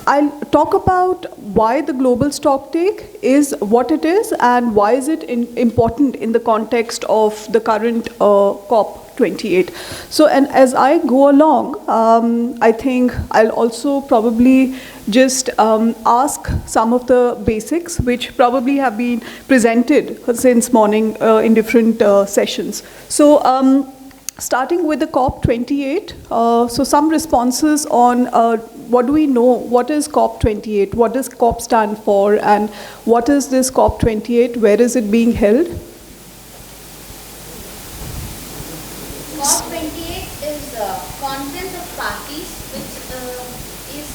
I'll talk about why the global stocktake is what it is and why is it important in the context of the current COP28. So, and as I go along, I think I'll also probably just ask some of the basics which probably have been presented since morning in different sessions. So, starting with the COP28, so some responses on what do we know, what is COP28, what does COP stand for, and what is this COP28, where is it being held? COP28 is a conference of parties, which is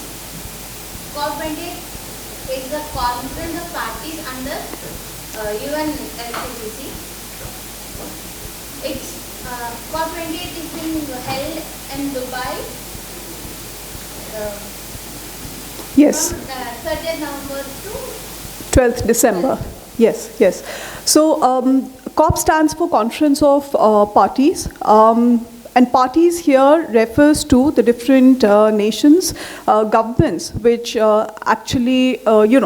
COP28 is a conference of parties under UNFCCC. It's COP28 is being held in Dubai. Yes. From 30th November to 12th December. Yes, yes. So COP stands for Conference of Parties. And parties here refers to the different nations, governments, which actually,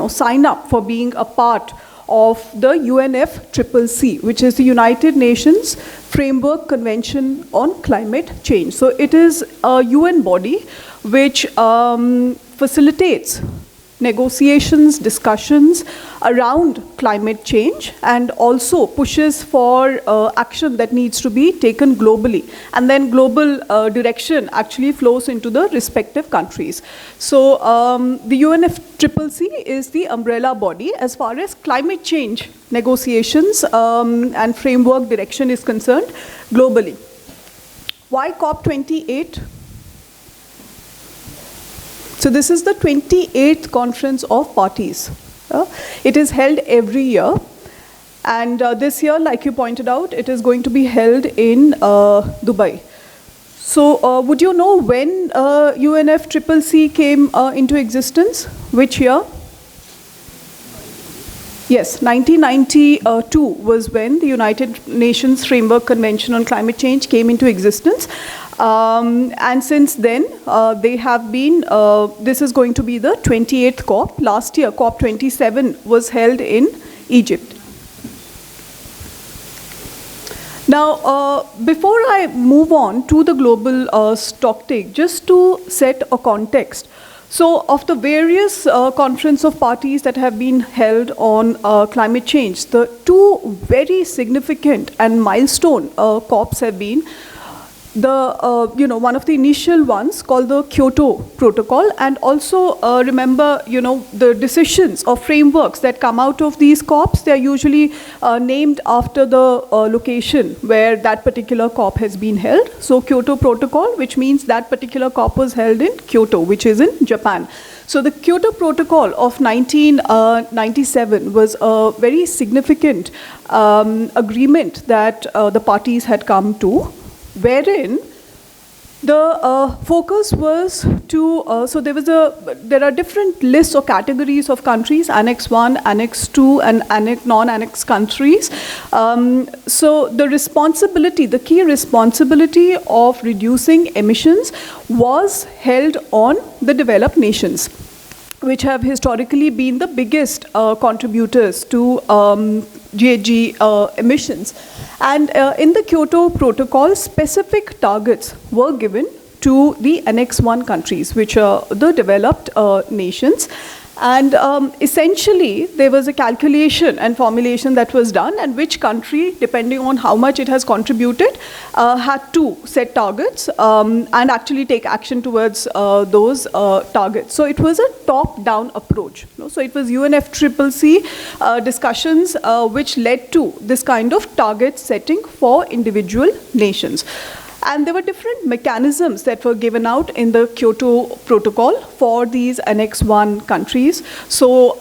sign up for being a part of the UNFCCC, which is the United Nations Framework Convention on Climate Change. So it is a UN body which facilitates negotiations, discussions around climate change, and also pushes for action that needs to be taken globally. And then global direction actually flows into the respective countries. So the UNFCCC is the umbrella body as far as climate change negotiations and framework direction is concerned globally. Why COP28? So this is the 28th Conference of Parties. It is held every year. And this year, like you pointed out, it is going to be held in Dubai. So would you know when UNFCCC came into existence? Which year? Yes, 1992 was when the United Nations Framework Convention on Climate Change came into existence. And since then, they have been, this is going to be the 28th COP. Last year, COP27 was held in Egypt. Now, before I move on to the global stocktake, just to set a context. So, of the various conference of parties that have been held on climate change, the two very significant and milestone COPs have been the, one of the initial ones called the Kyoto Protocol, and also remember, the decisions or frameworks that come out of these COPs, they are usually named after the location where that particular COP has been held. So Kyoto Protocol, which means that particular COP was held in Kyoto, which is in Japan. So the Kyoto Protocol of 1997 was a very significant agreement that the parties had come to, wherein the focus was to, so there are different lists or categories of countries, Annex 1, Annex 2, and non-Annex countries. So the responsibility, the key responsibility of reducing emissions was held on the developed nations, which have historically been the biggest contributors to GHG emissions. And in the Kyoto Protocol, specific targets were given to the Annex 1 countries, which are the developed nations. And essentially, there was a calculation and formulation that was done, and which country, depending on how much it has contributed, had to set targets and actually take action towards those targets. So it was a top-down approach. So it was UNFCCC discussions which led to this kind of target setting for individual nations. And there were different mechanisms that were given out in the Kyoto Protocol for these Annex 1 countries. So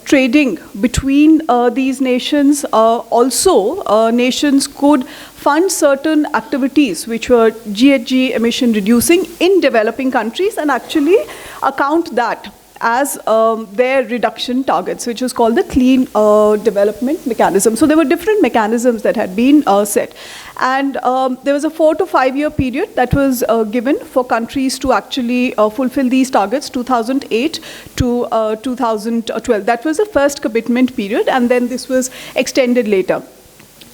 trading between these nations, also nations could fund certain activities which were GHG emission reducing in developing countries and actually account that as their reduction targets, which is called the clean development mechanism. So there were different mechanisms that had been set. And there was a 4 to 5 year period that was given for countries to actually fulfill these targets, 2008 to 2012. That was the first commitment period, and then this was extended later.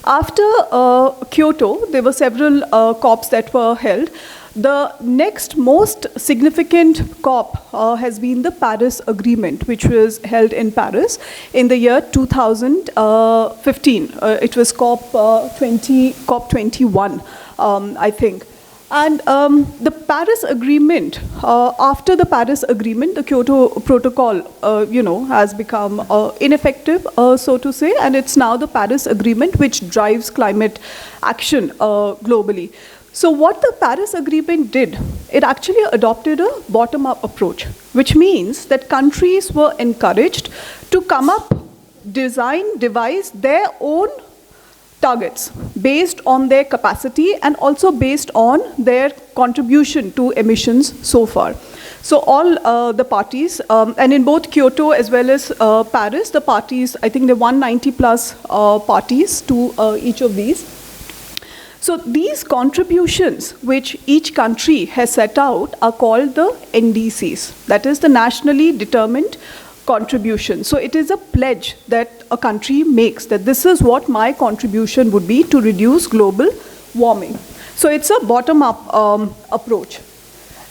After Kyoto, there were several COPs that were held. The next most significant COP has been the Paris Agreement, which was held in Paris in the year 2015. It was COP21, I think. And the Paris Agreement, after the Paris Agreement, the Kyoto Protocol, has become ineffective, so to say, and it's now the Paris Agreement which drives climate action globally. So what the Paris Agreement did, it actually adopted a bottom-up approach, which means that countries were encouraged to come up, devise their own targets based on their capacity and also based on their contribution to emissions so far. So all the parties, and in both Kyoto as well as Paris, the parties, I think there are 190 plus parties to each of these. So these contributions which each country has set out are called the NDCs, that is the nationally determined contribution. So it is a pledge that a country makes, that this is what my contribution would be to reduce global warming. So it's a bottom-up approach.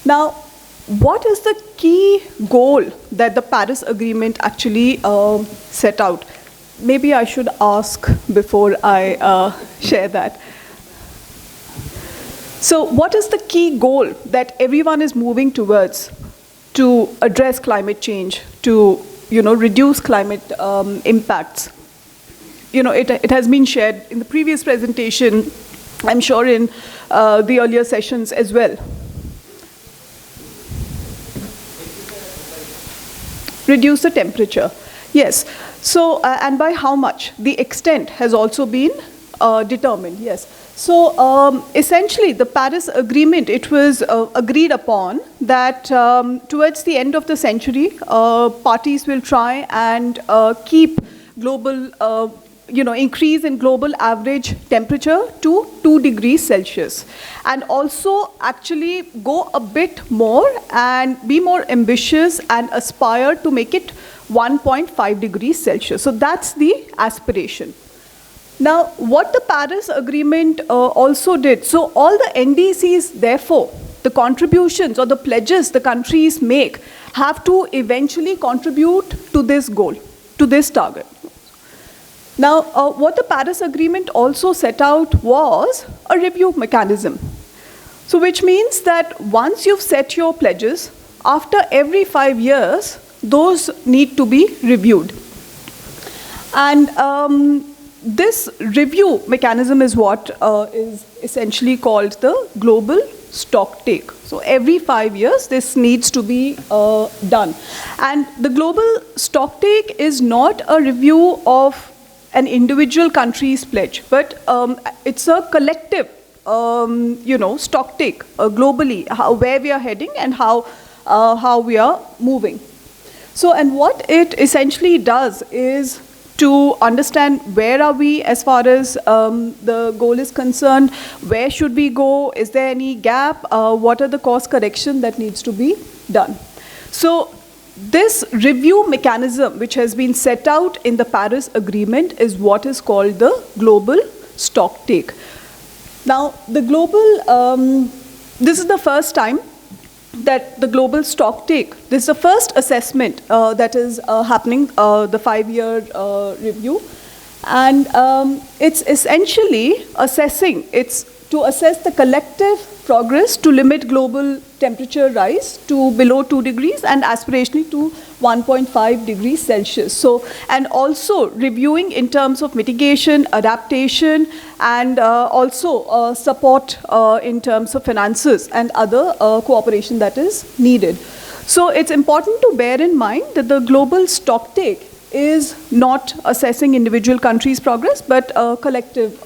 Now, what is the key goal that the Paris Agreement actually set out? Maybe I should ask before I share that. So what is the key goal that everyone is moving towards to address climate change, to reduce climate impacts? It has been shared in the previous presentation, I'm sure in the earlier sessions as well. Reduce the temperature. Yes. So, and by how much? The extent has also been determined. Yes. So essentially, the Paris Agreement, it was agreed upon that towards the end of the century, parties will try and keep global, increase in global average temperature to 2 degrees Celsius. And also actually go a bit more and be more ambitious and aspire to make it 1.5 degrees Celsius. So that's the aspiration. Now, what the Paris Agreement also did, so all the NDCs, therefore, the contributions or the pledges the countries make have to eventually contribute to this goal, to this target. Now, what the Paris Agreement also set out was a review mechanism. So which means that once you've set your pledges, after every 5 years, those need to be reviewed. And this review mechanism is what is essentially called the global stock take. So every 5 years, this needs to be done. And the global stock take is not a review of an individual country's pledge, but it's a collective, stock take globally, where we are heading and how we are moving. So, and what it essentially does is to understand where are we as far as the goal is concerned, where should we go, is there any gap, what are the course correction that needs to be done. So this review mechanism which has been set out in the Paris Agreement is what is called the global stock take. Now the global, this is the first time that the global stock take, this is the first assessment that is happening, the 5-year review. And it's essentially assessing, it's to assess the collective progress to limit global temperature rise to below 2 degrees and aspirationally to 1.5 degrees Celsius. So, and also reviewing in terms of mitigation, adaptation, and also support in terms of finances and other cooperation that is needed. So it's important to bear in mind that the global stock take is not assessing individual countries' progress, but collective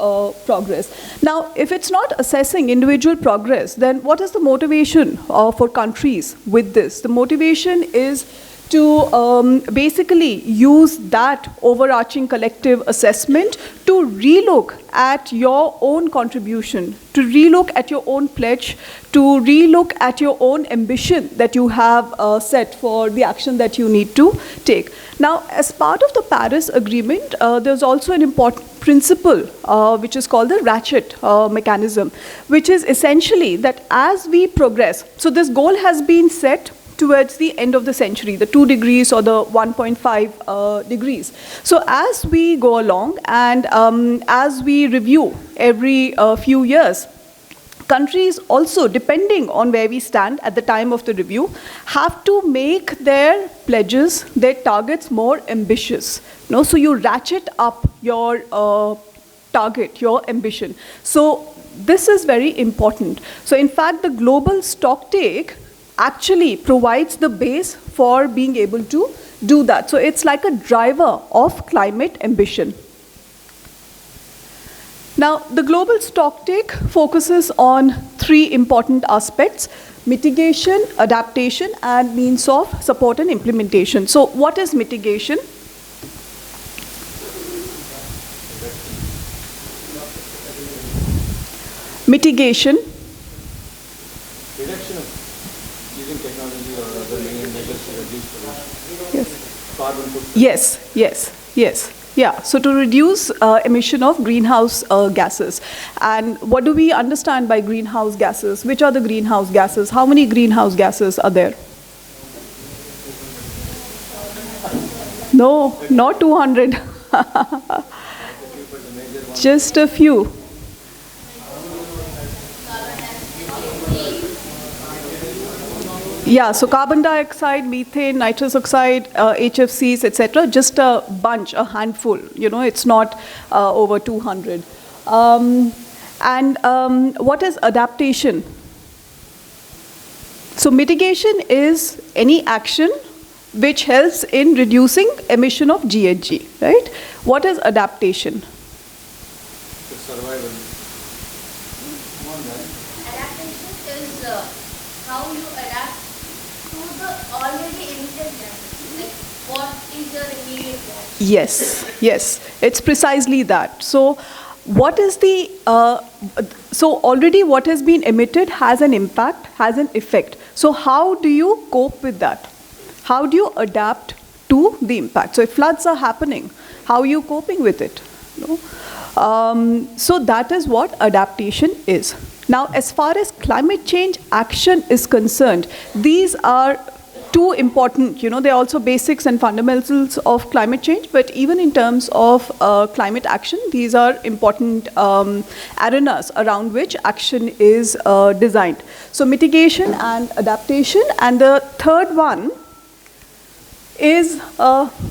progress. Now, if it's not assessing individual progress, then what is the motivation for countries with this? The motivation is to basically use that overarching collective assessment to relook at your own contribution, to relook at your own pledge, to relook at your own ambition that you have set for the action that you need to take. Now, as part of the Paris Agreement, there's also an important principle which is called the ratchet mechanism, which is essentially that as we progress, so this goal has been set towards the end of the century, the 2 degrees or the 1.5 degrees. So as we go along and as we review every few years, countries also, depending on where we stand at the time of the review, have to make their pledges, their targets more ambitious. So you ratchet up your target, your ambition. So this is very important. So in fact, the global stocktake actually provides the base for being able to do that. So it's like a driver of climate ambition. Now, the global stocktake focuses on 3 important aspects: mitigation, adaptation, and means of support and implementation. So what is mitigation? Mitigation. Reduction of using technology or other measures to reduce pollution. Yes. Carbon footprint. Yes. Yeah, so to reduce emission of greenhouse gases. And what do we understand by greenhouse gases? Which are the greenhouse gases? How many greenhouse gases are there? No, not 200. Just a few. Yeah, so carbon dioxide, methane, nitrous oxide, HFCs, etc. Just a bunch, a handful. It's not over 200. What is adaptation? So mitigation is any action which helps in reducing emission of GHG, right? What is adaptation? Survival. Adaptation is how you adapt to the already emitted gases. Like, what is your immediate reaction? Yes, it's precisely that. So what is the, so already what has been emitted has an impact, has an effect. So how do you cope with that? How do you adapt to the impact? So if floods are happening, how are you coping with it? So that is what adaptation is. Now, as far as climate change action is concerned, these are 2 important, they're also basics and fundamentals of climate change, but even in terms of climate action, these are important arenas around which action is designed. So mitigation and adaptation, and the third one is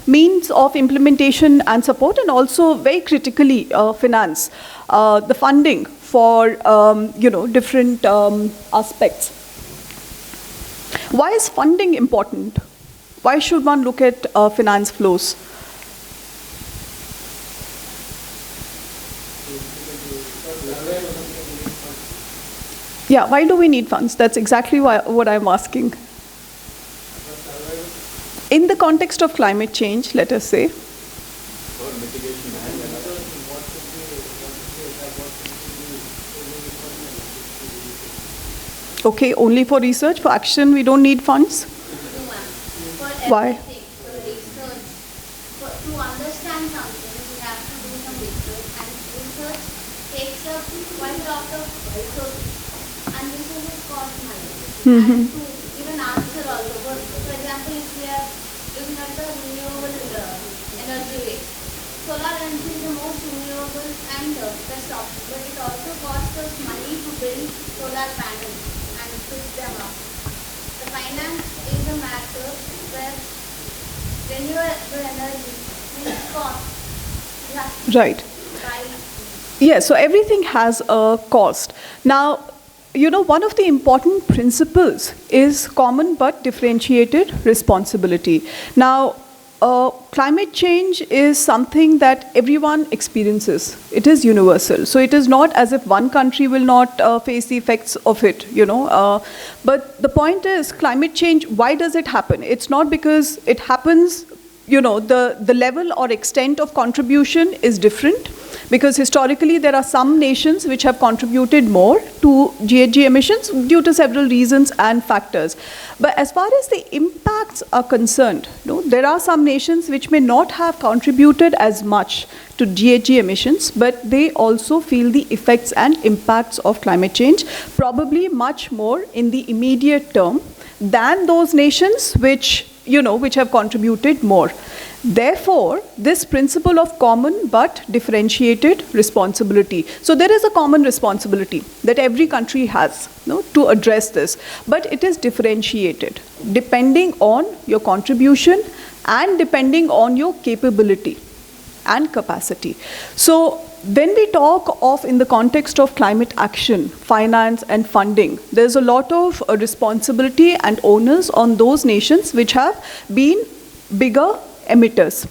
means of implementation and support, and also very critically finance, the funding for different aspects. Why is funding important? Why should one look at finance flows? Yeah, why do we need funds? That's exactly what I'm asking. In the context of climate change, let us say. Okay, only for research, for action, we don't need funds? For Why? everything, for research, to understand something, we have to do some research, and research takes up quite a lot of resources, and resources cost money. And to even answer also, for example, if we are looking at the renewable energy rate, solar energy is the most renewable and best option, but it also costs us money to build solar panels and switch them up. The finance is a matter where renewable energy means cost. Right. Yeah, so everything has a cost. Now, one of the important principles is common but differentiated responsibility. Now, climate change is something that everyone experiences. It is universal. So it is not as if one country will not face the effects of it, you know. But the point is, climate change, why does it happen? It's not because it happens, you know, the level or extent of contribution is different, because historically there are some nations which have contributed more to GHG emissions due to several reasons and factors. But as far as the impacts are concerned, you know, there are some nations which may not have contributed as much to GHG emissions, but they also feel the effects and impacts of climate change, probably much more in the immediate term than those nations which, you know, which have contributed more. Therefore, this principle of common but differentiated responsibility. So there is a common responsibility that every country has, you know, to address this, but it is differentiated depending on your contribution and depending on your capability and capacity. So when we talk of, in the context of climate action, finance and funding, there's a lot of responsibility and onus on those nations which have been bigger emitters.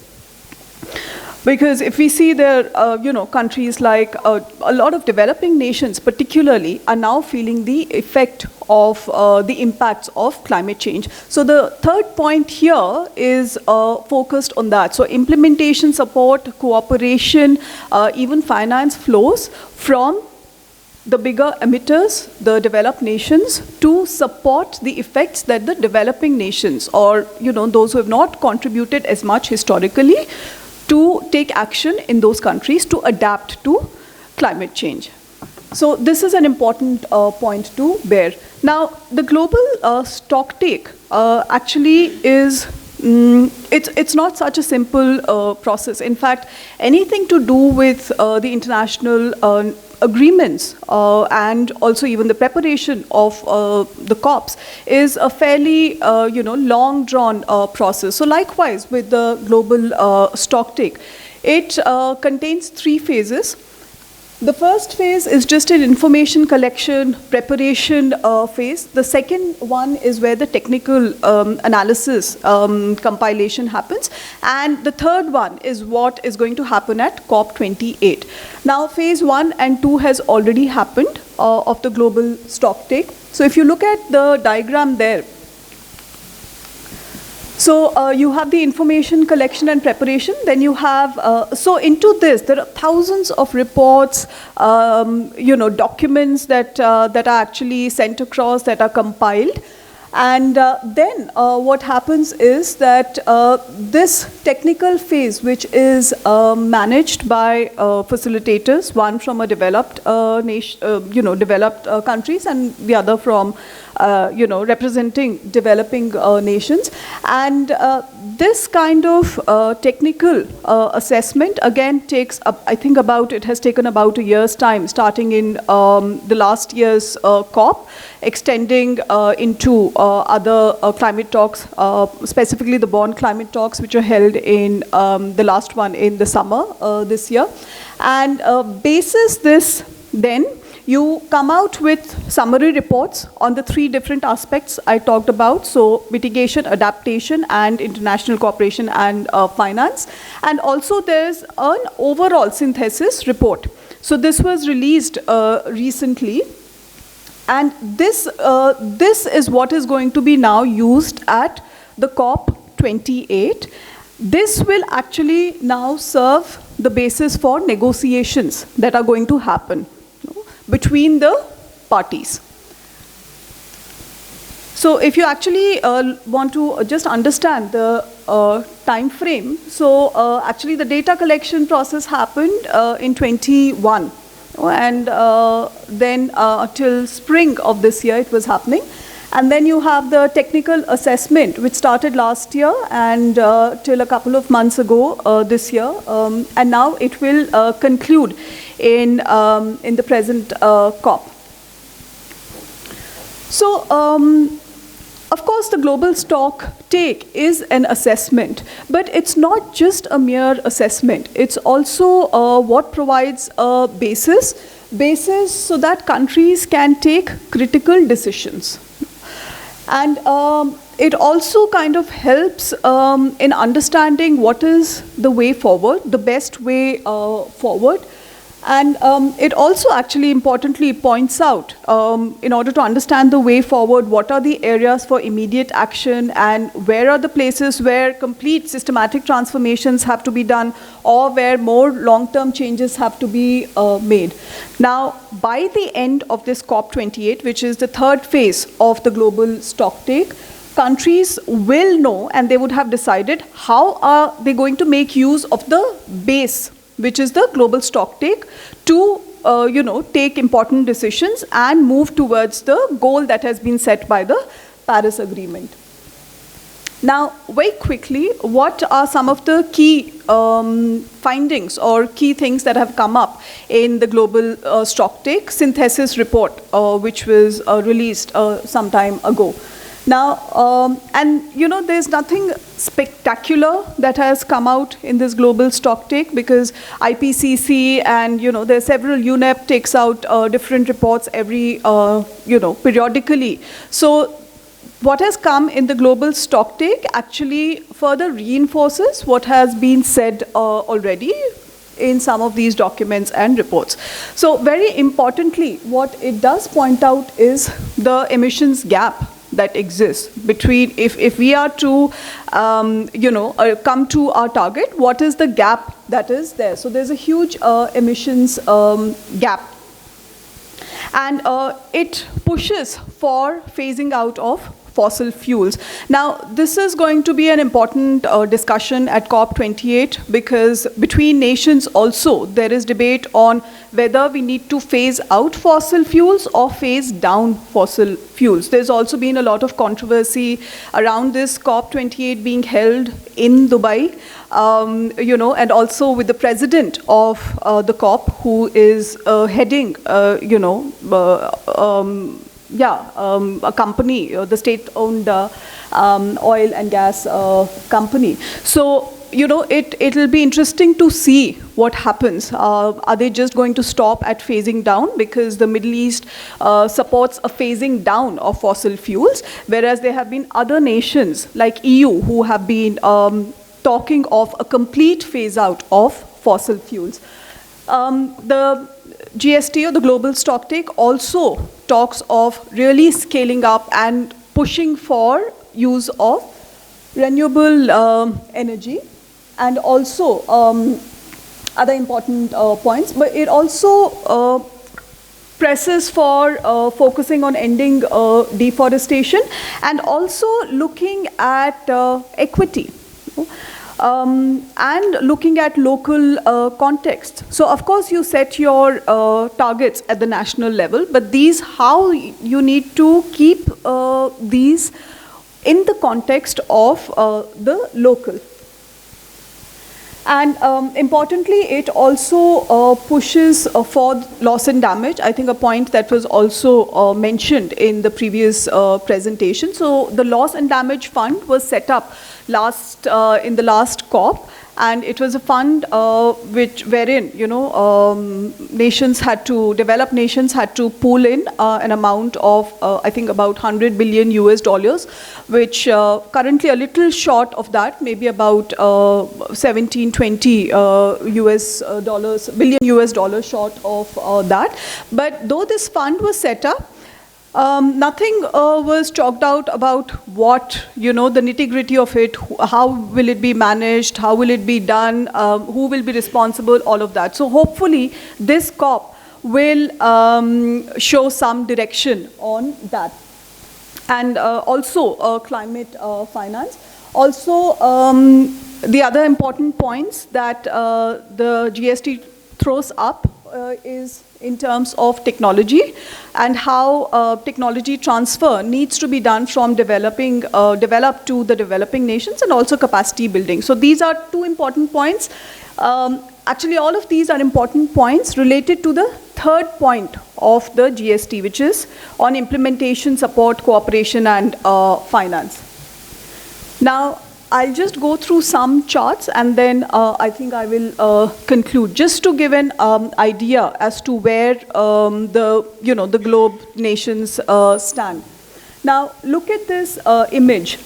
Because if we see there, you know, countries like a lot of developing nations particularly are now feeling the effect of the impacts of climate change. So the third point here is focused on that. So implementation support, cooperation, even finance flows from the bigger emitters, the developed nations, to support the effects that the developing nations, or, you know, those who have not contributed as much historically, to take action in those countries to adapt to climate change. So this is an important point to bear. Now, the global stocktake actually is, it's not such a simple process. In fact, anything to do with the international agreements and also even the preparation of the COPs is a fairly you know, long drawn process. So likewise with the global stocktake, it contains 3 phases. The first phase is just an information collection, preparation phase. The second one is where the technical analysis compilation happens. And the third one is what is going to happen at COP28. Now, phase 1 and 2 has already happened of the global stocktake. So if you look at the diagram there, so you have the information collection and preparation, then you have, so into this, there are thousands of reports, you know, documents that are actually sent across, that are compiled. And then what happens is that this technical phase, which is managed by facilitators, one from a developed nation, you know, developed countries, and the other from you know, representing developing nations. And this kind of technical assessment again takes up, I think it has taken about a year's time, starting in the last year's COP, extending into other climate talks, specifically the Bonn climate talks, which are held in the last one in the summer this year. And basis this, then you come out with summary reports on the 3 different aspects I talked about. So mitigation, adaptation, and international cooperation and finance. And also there's an overall synthesis report. So this was released recently. And this is what is going to be now used at the COP28. This will actually now serve the basis for negotiations that are going to happen between the parties. So if you actually want to just understand the time frame, so actually the data collection process happened in 21. And then till spring of this year it was happening. And then you have the technical assessment, which started last year and till a couple of months ago this year. And now it will conclude in the present COP. So, of course, the global stock take is an assessment, but it's not just a mere assessment. It's also what provides a basis so that countries can take critical decisions. And it also kind of helps in understanding what is the way forward, the best way forward. And it also actually importantly points out, in order to understand the way forward, what are the areas for immediate action and where are the places where complete systematic transformations have to be done or where more long-term changes have to be made. Now, by the end of this COP28, which is the third phase of the global stocktake, countries will know and they would have decided how are they going to make use of the base, which is the global stocktake, to take important decisions and move towards the goal that has been set by the Paris Agreement. Now, very quickly, what are some of the key findings or key things that have come up in the global stocktake synthesis report, which was released some time ago? Now, there's nothing spectacular that has come out in this global stocktake because IPCC and, there are several, UNEP takes out different reports every, periodically. So what has come in the global stocktake actually further reinforces what has been said already in some of these documents and reports. So very importantly, what it does point out is the emissions gap that exists between, if we are to, come to our target, what is the gap that is there? So there's a huge emissions gap. And it pushes for phasing out of fossil fuels. Now, this is going to be an important discussion at COP28 because between nations also there is debate on whether we need to phase out fossil fuels or phase down fossil fuels. There's also been a lot of controversy around this COP28 being held in Dubai, and also with the president of the COP who is heading, a company, the state-owned oil and gas company. So, it'll be interesting to see what happens. Are they just going to stop at phasing down? Because the Middle East supports a phasing down of fossil fuels, whereas there have been other nations like EU who have been talking of a complete phase out of fossil fuels. The GST, or the global stocktake, also talks of really scaling up and pushing for use of renewable energy and also other important points. But it also presses for focusing on ending deforestation and also looking at equity. And looking at local context. So of course you set your targets at the national level, but these, how you need to keep these in the context of the local. And importantly, it also pushes for loss and damage. I think a point that was also mentioned in the previous presentation. So the loss and damage fund was set up in the last COP, and it was a fund wherein developed nations had to pool in an amount of I think about $100 billion, which currently a little short of that, maybe about 17-20 billion short of that. But though this fund was set up, nothing was chalked out about what, the nitty-gritty of it, how will it be managed, how will it be done, who will be responsible, all of that. So hopefully this COP will show some direction on that. And also climate finance. Also, the other important points that the GST throws up is in terms of technology and how technology transfer needs to be done from developed to the developing nations, and also capacity building. So these are two important points. Actually, all of these are important points related to the third point of the GST, which is on implementation, support, cooperation, and finance. Now, I'll just go through some charts and then I think I will conclude, just to give an idea as to where the globe nations stand. Now, look at this image.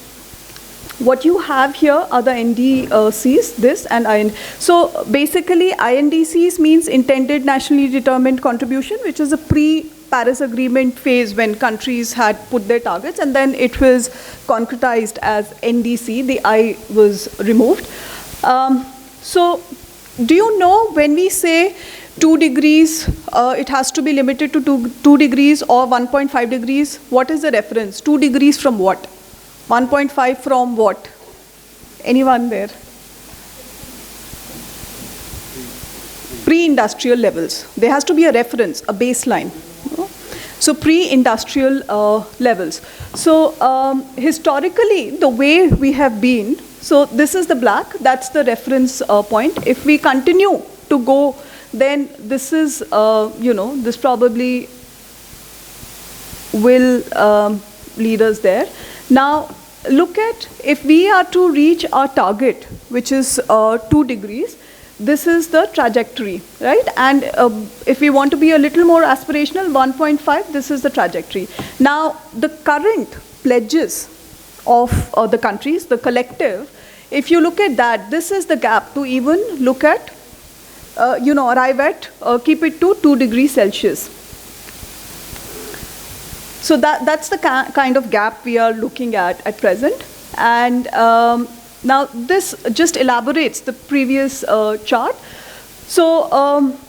What you have here are the NDCs, this and IND. So basically, INDCs means intended nationally determined contribution, which is a pre-Paris Agreement phase when countries had put their targets, and then it was concretized as NDC. The I was removed. So do you know when we say 2 degrees, it has to be limited to 2 degrees or 1.5 degrees? What is the reference? 2 degrees from what? 1.5 from what? Anyone there? Pre-industrial levels. There has to be a reference, a baseline. So pre-industrial levels. So historically, the way we have been, so this is the black, that's the reference point. If we continue to go, then this is, this probably will lead us there. Now, look at, if we are to reach our target, which is 2 degrees, this is the trajectory, right? And if we want to be a little more aspirational, 1.5, this is the trajectory. Now, the current pledges of the countries, the collective, if you look at that, this is the gap to even look at, arrive at, keep it to 2 degrees Celsius. So that's the kind of gap we are looking at present. And now this just elaborates the previous chart. So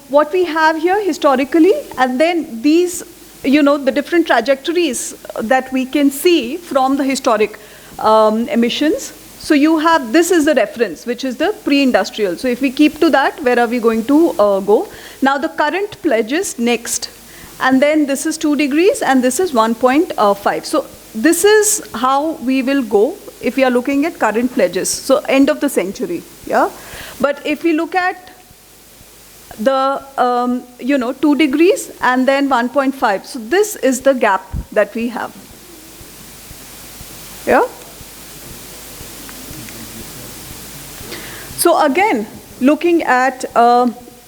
what we have here historically, and then these, the different trajectories that we can see from the historic emissions. So you have, this is the reference, which is the pre-industrial. So if we keep to that, where are we going to go? Now the current pledges next. And then this is 2 degrees, and this is 1.5. So this is how we will go if we are looking at current pledges. So end of the century, yeah. But if we look at the, 2 degrees and then 1.5. So this is the gap that we have, yeah. So again, looking at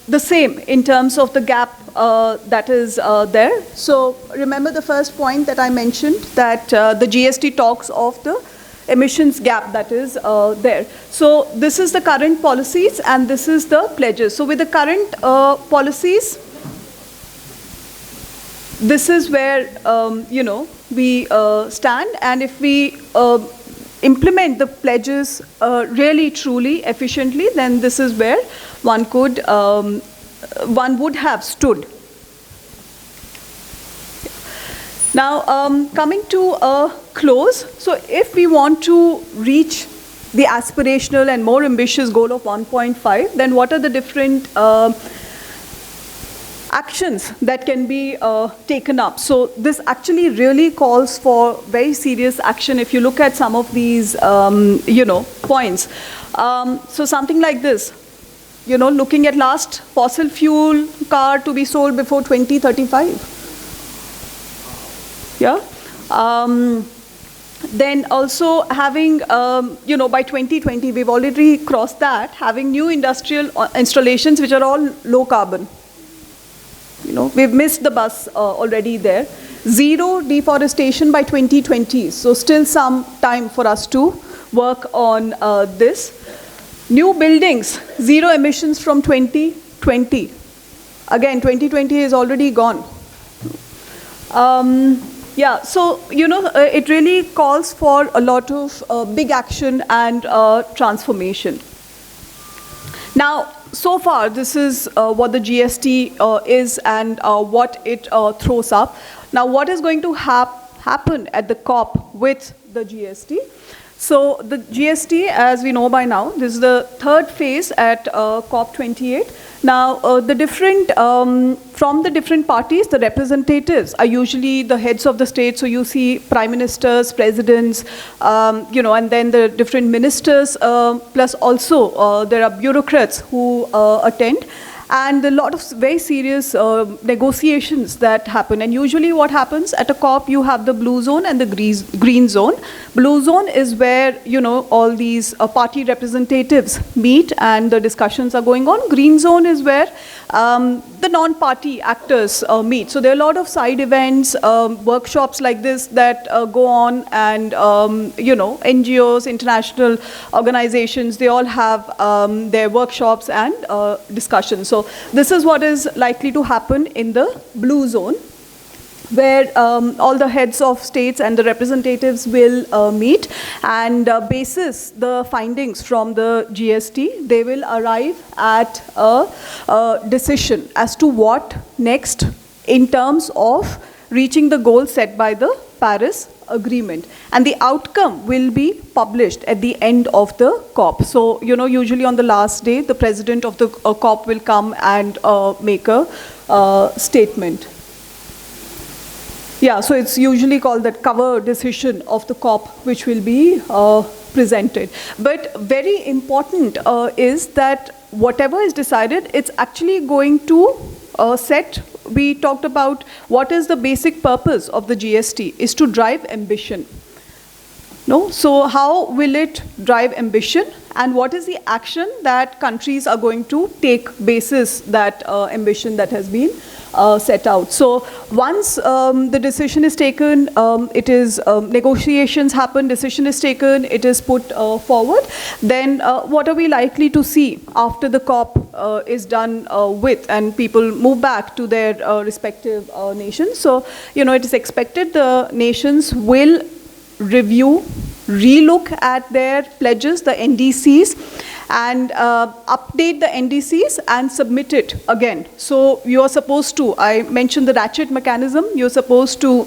the same in terms of the gap that is there. So remember the first point that I mentioned, that the GST talks of the emissions gap that is there. So this is the current policies and this is the pledges. So with the current policies, this is where, we stand. And if we implement the pledges really, truly, efficiently, then this is where one could, one would have stood. Now, coming to a close, so if we want to reach the aspirational and more ambitious goal of 1.5, then what are the different actions that can be taken up? So this actually really calls for very serious action if you look at some of these, points. So something like this, looking at last fossil fuel car to be sold before 2035. Yeah. Then also having, by 2020, we've already crossed that, having new industrial installations which are all low carbon. We've missed the bus already there. Zero deforestation by 2020. So still some time for us to work on this. New buildings, zero emissions from 2020. Again, 2020 is already gone. Yeah, so, it really calls for a lot of big action and transformation. Now, so far, this is what the GST is and what it throws up. Now, what is going to happen at the COP with the GST? So the GST, as we know by now, this is the third phase at COP28. Now, the different, from the different parties, the representatives are usually the heads of the state. So you see prime ministers, presidents, and then the different ministers, plus also there are bureaucrats who attend. and a lot of very serious negotiations that happen. And usually what happens at a COP, you have the blue zone and the green zone. Blue zone is where, you know, all these party representatives meet and the discussions are going on. Green zone is where the non-party actors meet. So there are a lot of side events, workshops like this that go on, and you know, NGOs, international organizations, they all have their workshops and discussions. So this is what is likely to happen in the blue zone, where all the heads of states and the representatives will meet, and basis the findings from the GST, they will arrive at a decision as to what next in terms of reaching the goal set by the Paris Agreement. And the outcome will be published at the end of the COP. So, you know, usually on the last day, the president of the COP will come and make a statement. Yeah, so it's usually called that cover decision of the COP, which will be presented. But very important is that whatever is decided, it's actually going to set, we talked about what is the basic purpose of the GST, is to drive ambition. No? So how will it drive ambition, and what is the action that countries are going to take basis that ambition that has been set out. So once the decision is taken, it is negotiations happen, decision is taken, it is put forward, then what are we likely to see after the COP is done with, and people move back to their respective nations. So, you know, it is expected the nations will review, relook at their pledges, the NDCs, and update the NDCs and submit it again. So you are supposed to, I mentioned the ratchet mechanism, you're supposed to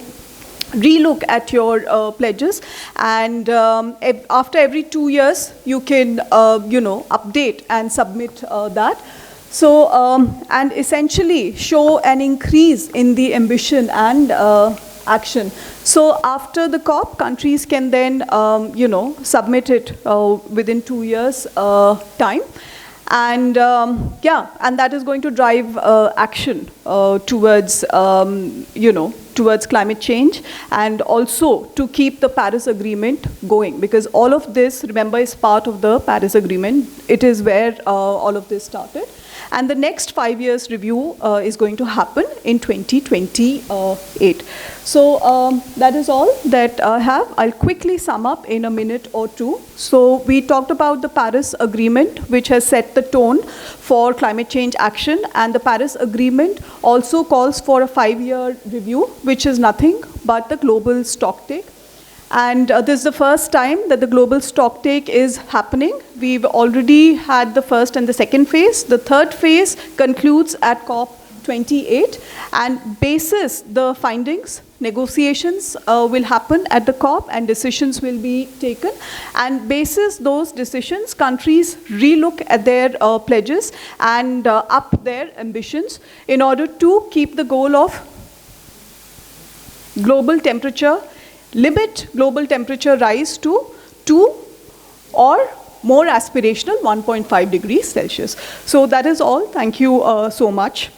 relook at your pledges, and after every 2 years, you can, you know, update and submit that. So, and essentially show an increase in the ambition and action. So after the COP, countries can then, you know, submit it within 2 years time. And yeah, and that is going to drive action towards, you know, towards climate change, and also to keep the Paris Agreement going, because all of this, remember, is part of the Paris Agreement. It is where all of this started. And the next 5 years review is going to happen in 2028. So that is all that I have. I'll quickly sum up in a minute or two. So we talked about the Paris Agreement, which has set the tone for climate change action. And the Paris Agreement also calls for a 5-year review, which is nothing but the global stocktake. And this is the first time that the global stocktake is happening. We've already had the first and the second phase. The third phase concludes at COP28. And basis the findings, negotiations will happen at the COP, and decisions will be taken. And basis those decisions, countries relook at their pledges and up their ambitions in order to keep the goal of global temperature, limit global temperature rise to 2 or more aspirational 1.5 degrees Celsius. So that is all. Thank you so much.